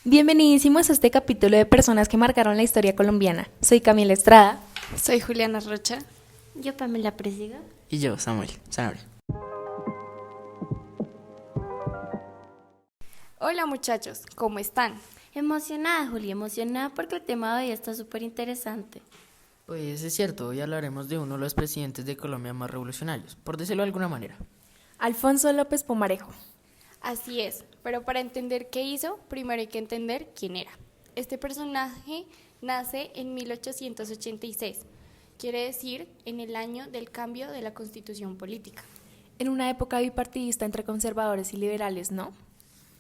Bienvenidísimos a este capítulo de personas que marcaron la historia colombiana. Soy Camila Estrada. Soy Juliana Rocha. Yo, Pamela Presiga. Y yo, Samuel Sanabria. Hola muchachos, ¿cómo están? Emocionada, Juli, emocionada porque el tema de hoy está súper interesante. Pues es cierto, hoy hablaremos de uno de los presidentes de Colombia más revolucionarios, por decirlo de alguna manera. Alfonso López Pumarejo. Así es, pero para entender qué hizo, primero hay que entender quién era. Este personaje nace en 1886, quiere decir en el año del cambio de la Constitución política. En una época bipartidista entre conservadores y liberales, ¿no?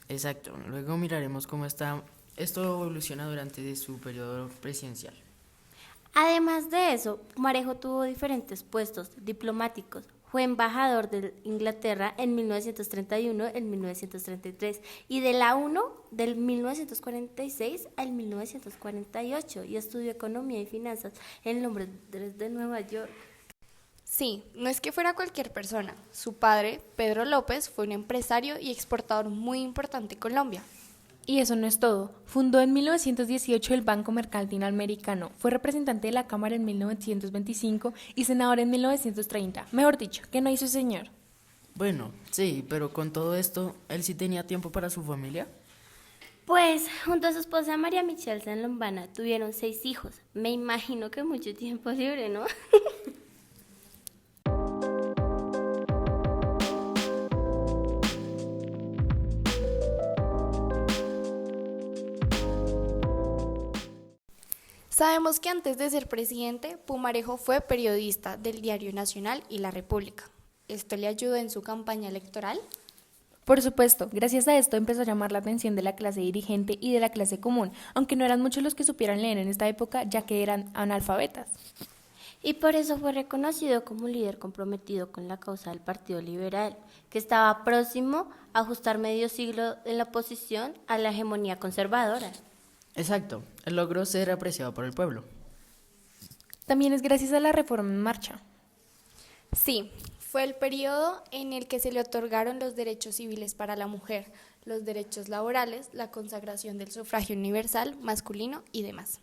Exacto, luego miraremos cómo esto evoluciona durante su periodo presidencial. Además de eso, Pumarejo tuvo diferentes puestos diplomáticos. Fue embajador de Inglaterra en 1931, en 1933 y de la ONU del 1946 al 1948 y estudió economía y finanzas en Londres de Nueva York. Sí, no es que fuera cualquier persona. Su padre, Pedro López, fue un empresario y exportador muy importante en Colombia. Y eso no es todo. Fundó en 1918 el Banco Mercantil Americano, fue representante de la Cámara en 1925 y senador en 1930. Mejor dicho, ¿qué no hizo ese señor? Bueno, sí, pero con todo esto, ¿él sí tenía tiempo para su familia? Pues, junto a su esposa María Michelle San Lombana, tuvieron 6 hijos. Me imagino que mucho tiempo libre, ¿no? Sabemos que antes de ser presidente, Pumarejo fue periodista del Diario Nacional y La República. ¿Esto le ayudó en su campaña electoral? Por supuesto, gracias a esto empezó a llamar la atención de la clase dirigente y de la clase común, aunque no eran muchos los que supieran leer en esta época, ya que eran analfabetas. Y por eso fue reconocido como un líder comprometido con la causa del Partido Liberal, que estaba próximo a ajustar medio siglo en la oposición a la hegemonía conservadora. Exacto, él logró ser apreciado por el pueblo. También es gracias a la reforma en marcha. Sí, fue el periodo en el que se le otorgaron los derechos civiles para la mujer, los derechos laborales, la consagración del sufragio universal, masculino y demás.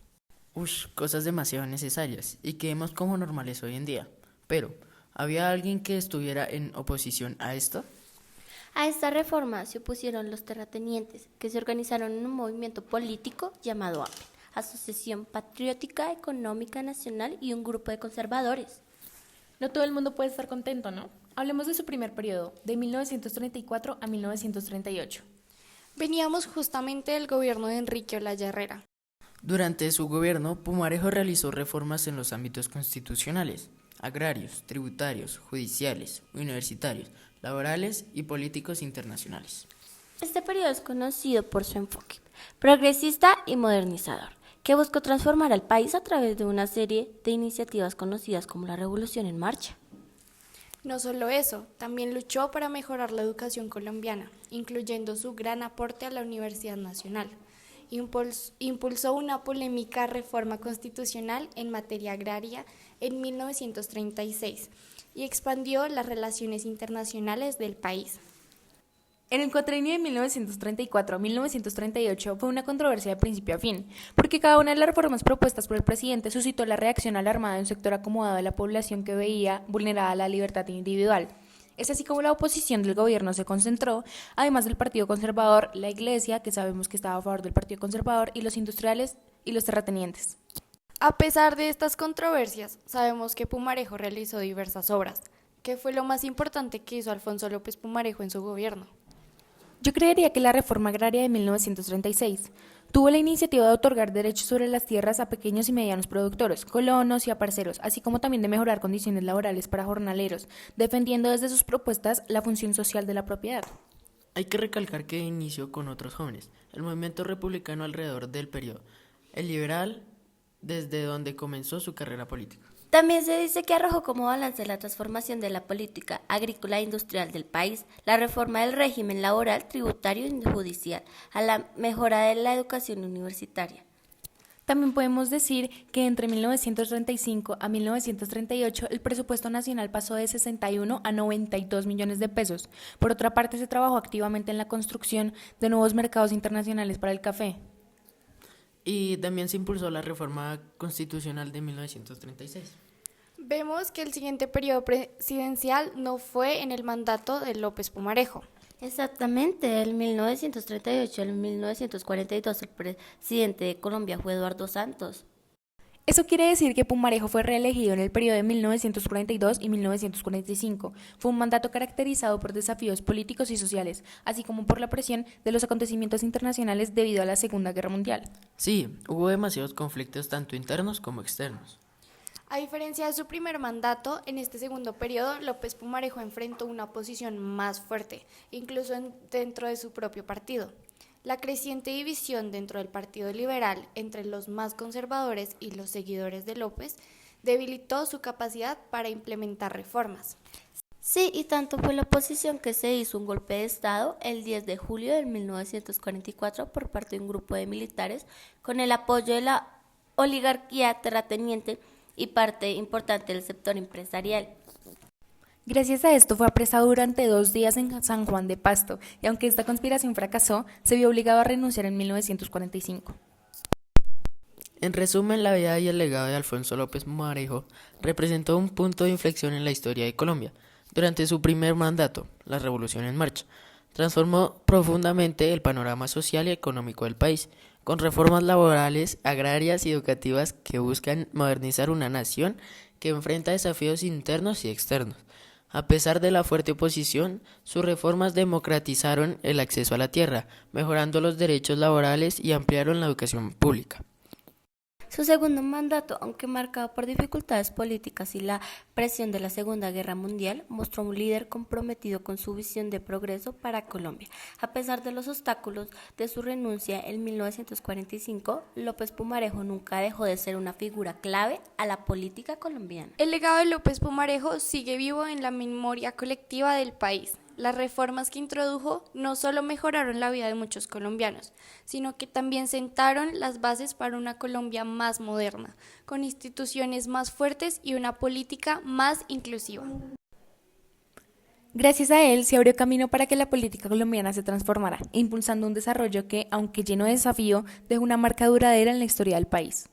Cosas demasiado necesarias y que vemos como normales hoy en día. Pero, ¿había alguien que estuviera en oposición a esto? A esta reforma se opusieron los terratenientes, que se organizaron en un movimiento político llamado APE, Asociación Patriótica Económica Nacional, y un grupo de conservadores. No todo el mundo puede estar contento, ¿no? Hablemos de su primer periodo, de 1934 a 1938. Veníamos justamente del gobierno de Enrique Olaya Herrera. Durante su gobierno, Pumarejo realizó reformas en los ámbitos constitucionales, agrarios, tributarios, judiciales, universitarios, laborales y políticos internacionales. Este periodo es conocido por su enfoque progresista y modernizador, que buscó transformar al país a través de una serie de iniciativas conocidas como la Revolución en Marcha. No solo eso, también luchó para mejorar la educación colombiana, incluyendo su gran aporte a la Universidad Nacional. Impulsó una polémica reforma constitucional en materia agraria en 1936 y expandió las relaciones internacionales del país. En el cuatrienio de 1934 a 1938 fue una controversia de principio a fin, porque cada una de las reformas propuestas por el presidente suscitó la reacción alarmada de un sector acomodado de la población que veía vulnerada la libertad individual. Es así como la oposición del gobierno se concentró, además del Partido Conservador, la Iglesia, que sabemos que estaba a favor del Partido Conservador, y los industriales y los terratenientes. A pesar de estas controversias, sabemos que Pumarejo realizó diversas obras. ¿Qué fue lo más importante que hizo Alfonso López Pumarejo en su gobierno? Yo creería que la reforma agraria de 1936 tuvo la iniciativa de otorgar derechos sobre las tierras a pequeños y medianos productores, colonos y aparceros, así como también de mejorar condiciones laborales para jornaleros, defendiendo desde sus propuestas la función social de la propiedad. Hay que recalcar que inició con otros jóvenes, el movimiento republicano alrededor del periodo, el liberal desde donde comenzó su carrera política. También se dice que arrojó como balance la transformación de la política agrícola e industrial del país, la reforma del régimen laboral, tributario y judicial, a la mejora de la educación universitaria. También podemos decir que entre 1935 a 1938 el presupuesto nacional pasó de 61 a 92 millones de pesos. Por otra parte, se trabajó activamente en la construcción de nuevos mercados internacionales para el café. Y también se impulsó la reforma constitucional de 1936. Vemos que el siguiente periodo presidencial no fue en el mandato de López Pumarejo. Exactamente, del 1938 al 1942 el presidente de Colombia fue Eduardo Santos. Eso quiere decir que Pumarejo fue reelegido en el periodo de 1942 y 1945. Fue un mandato caracterizado por desafíos políticos y sociales, así como por la presión de los acontecimientos internacionales debido a la Segunda Guerra Mundial. Sí, hubo demasiados conflictos tanto internos como externos. A diferencia de su primer mandato, en este segundo periodo López Pumarejo enfrentó una oposición más fuerte, incluso dentro de su propio partido. La creciente división dentro del Partido Liberal entre los más conservadores y los seguidores de López debilitó su capacidad para implementar reformas. Sí, y tanto fue la oposición que se hizo un golpe de Estado el 10 de julio de 1944 por parte de un grupo de militares con el apoyo de la oligarquía terrateniente y parte importante del sector empresarial. Gracias a esto fue apresado durante 2 días en San Juan de Pasto, y aunque esta conspiración fracasó, se vio obligado a renunciar en 1945. En resumen, la vida y el legado de Alfonso López Pumarejo representó un punto de inflexión en la historia de Colombia. Durante su primer mandato, la Revolución en Marcha, transformó profundamente el panorama social y económico del país, con reformas laborales, agrarias y educativas que buscan modernizar una nación que enfrenta desafíos internos y externos. A pesar de la fuerte oposición, sus reformas democratizaron el acceso a la tierra, mejorando los derechos laborales y ampliaron la educación pública. Su segundo mandato, aunque marcado por dificultades políticas y la presión de la Segunda Guerra Mundial, mostró un líder comprometido con su visión de progreso para Colombia. A pesar de los obstáculos de su renuncia en 1945, López Pumarejo nunca dejó de ser una figura clave a la política colombiana. El legado de López Pumarejo sigue vivo en la memoria colectiva del país. Las reformas que introdujo no solo mejoraron la vida de muchos colombianos, sino que también sentaron las bases para una Colombia más moderna, con instituciones más fuertes y una política más inclusiva. Gracias a él se abrió camino para que la política colombiana se transformara, impulsando un desarrollo que, aunque lleno de desafío, dejó una marca duradera en la historia del país.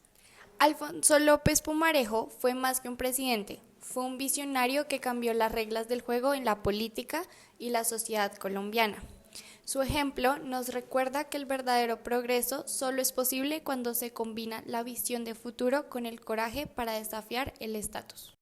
Alfonso López Pumarejo fue más que un presidente, fue un visionario que cambió las reglas del juego en la política y la sociedad colombiana. Su ejemplo nos recuerda que el verdadero progreso solo es posible cuando se combina la visión de futuro con el coraje para desafiar el estatus.